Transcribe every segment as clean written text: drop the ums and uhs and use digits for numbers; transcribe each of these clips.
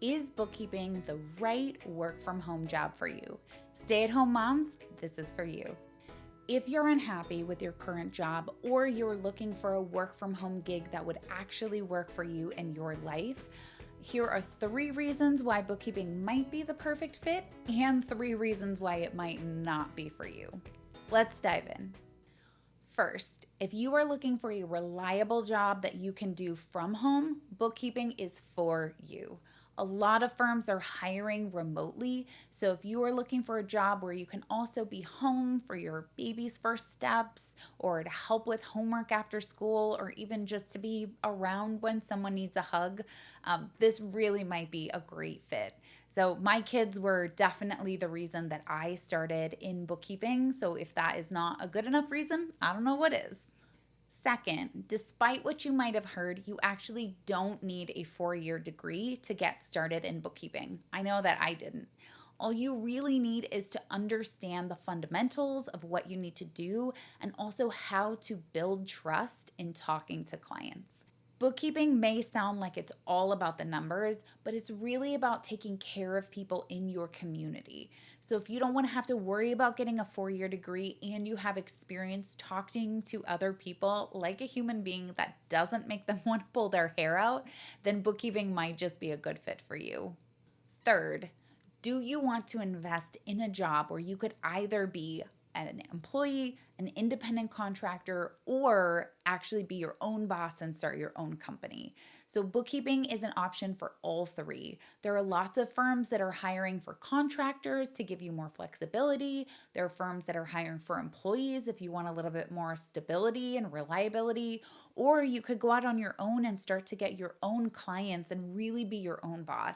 Is bookkeeping the right work from home job for you? Stay-at-home moms, this is for you. If you're unhappy with your current job or you're looking for a work from home gig that would actually work for you and your life, here are 3 reasons why bookkeeping might be the perfect fit and 3 reasons why it might not be for you. Let's dive in. First, if you are looking for a reliable job that you can do from home, bookkeeping is for you. A lot of firms are hiring remotely, so if you are looking for a job where you can also be home for your baby's first steps, or to help with homework after school, or even just to be around when someone needs a hug, this really might be a great fit. So my kids were definitely the reason that I started in bookkeeping. So if that is not a good enough reason, I don't know what is. Second, despite what you might have heard, you actually don't need a 4-year degree to get started in bookkeeping. I know that I didn't. All you really need is to understand the fundamentals of what you need to do and also how to build trust in talking to clients. Bookkeeping may sound like it's all about the numbers, but it's really about taking care of people in your community. So if you don't want to have to worry about getting a 4-year degree and you have experience talking to other people like a human being that doesn't make them want to pull their hair out, then bookkeeping might just be a good fit for you. Third, do you want to invest in a job where you could either be an employee, an independent contractor, or actually be your own boss and start your own company? So bookkeeping is an option for all 3. There are lots of firms that are hiring for contractors to give you more flexibility. There are firms that are hiring for employees if you want a little bit more stability and reliability, or you could go out on your own and start to get your own clients and really be your own boss.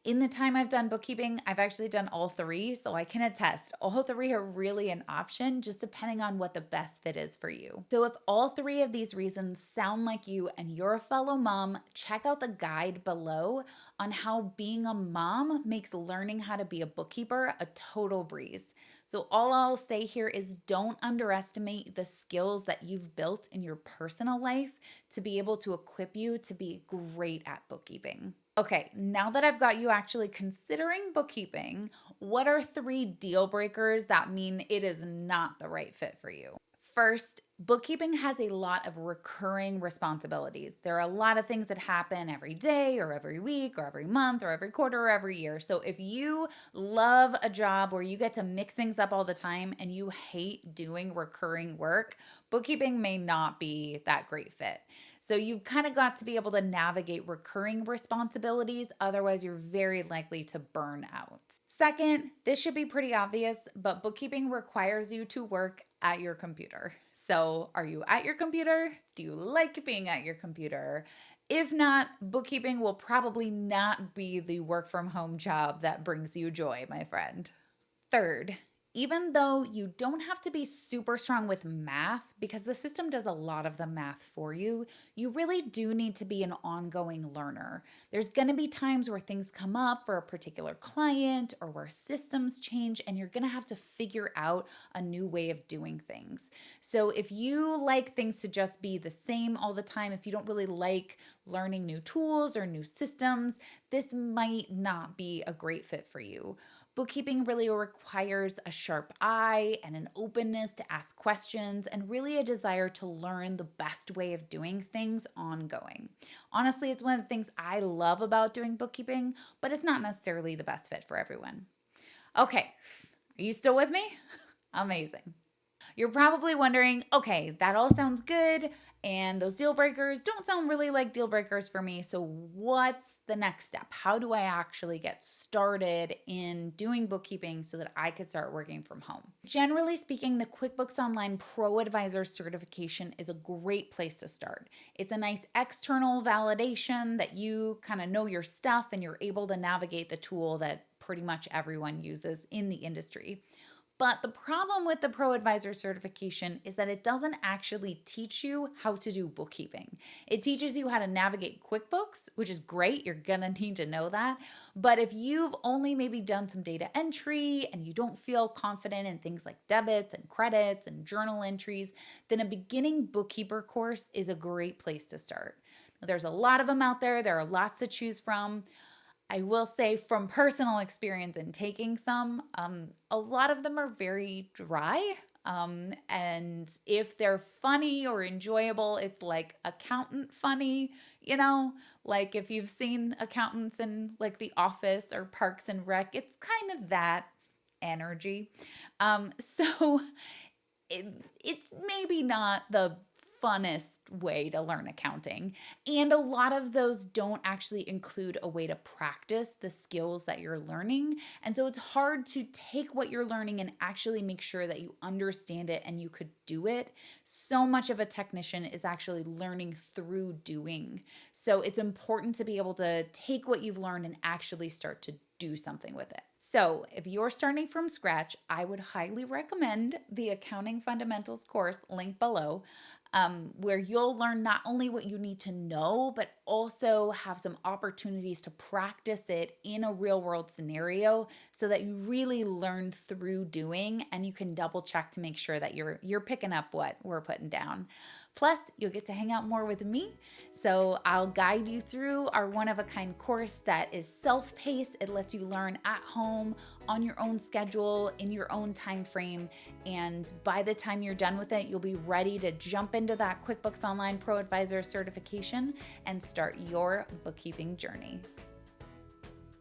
In the time I've done bookkeeping, I've actually done all 3, so I can attest all 3 are really an option, just depending on what the best fit is for you. So if all 3 of these reasons sound like you and you're a fellow mom, check out the guide below on how being a mom makes learning how to be a bookkeeper a total breeze. So all I'll say here is don't underestimate the skills that you've built in your personal life to be able to equip you to be great at bookkeeping. Okay, now that I've got you actually considering bookkeeping, what are 3 deal breakers that mean it is not the right fit for you? First, bookkeeping has a lot of recurring responsibilities. There are a lot of things that happen every day or every week or every month or every quarter or every year. So if you love a job where you get to mix things up all the time and you hate doing recurring work, bookkeeping may not be that great fit. So you've kind of got to be able to navigate recurring responsibilities, otherwise you're very likely to burn out. Second, this should be pretty obvious, but bookkeeping requires you to work at your computer. So are you at your computer? Do you like being at your computer? If not, bookkeeping will probably not be the work from home job that brings you joy, my friend. Third, even though you don't have to be super strong with math because the system does a lot of the math for you, you really do need to be an ongoing learner. There's going to be times where things come up for a particular client or where systems change, and you're going to have to figure out a new way of doing things. So if you like things to just be the same all the time, if you don't really like learning new tools or new systems, this might not be a great fit for you. Bookkeeping really requires a sharp eye and an openness to ask questions and really a desire to learn the best way of doing things ongoing. Honestly, it's one of the things I love about doing bookkeeping, but it's not necessarily the best fit for everyone. Okay, are you still with me? Amazing. You're probably wondering, okay, that all sounds good, and those deal breakers don't sound really like deal breakers for me. So, what's the next step? How do I actually get started in doing bookkeeping so that I could start working from home? Generally speaking, the QuickBooks Online Pro Advisor certification is a great place to start. It's a nice external validation that you kind of know your stuff and you're able to navigate the tool that pretty much everyone uses in the industry. But the problem with the Pro Advisor certification is that it doesn't actually teach you how to do bookkeeping. It teaches you how to navigate QuickBooks, which is great. You're gonna need to know that. But if you've only maybe done some data entry and you don't feel confident in things like debits and credits and journal entries, then a beginning bookkeeper course is a great place to start. Now, there's a lot of them out there. There are lots to choose from. I will say from personal experience in taking some, a lot of them are very dry. And if they're funny or enjoyable, it's like accountant funny, you know, like if you've seen accountants in like The Office or Parks and Rec, it's kind of that energy. So it, it's maybe not the funnest way to learn accounting. And a lot of those don't actually include a way to practice the skills that you're learning. And so it's hard to take what you're learning and actually make sure that you understand it and you could do it. So much of a technician is actually learning through doing. So it's important to be able to take what you've learned and actually start to do something with it. So, if you're starting from scratch, I would highly recommend the Accounting Fundamentals course, link below, where you'll learn not only what you need to know, but also have some opportunities to practice it in a real world scenario so that you really learn through doing and you can double check to make sure that you're picking up what we're putting down. Plus, you'll get to hang out more with me. So I'll guide you through our one-of-a-kind course that is self-paced. It lets you learn at home, on your own schedule, in your own time frame. And by the time you're done with it, you'll be ready to jump into that QuickBooks Online Pro Advisor certification and start your bookkeeping journey.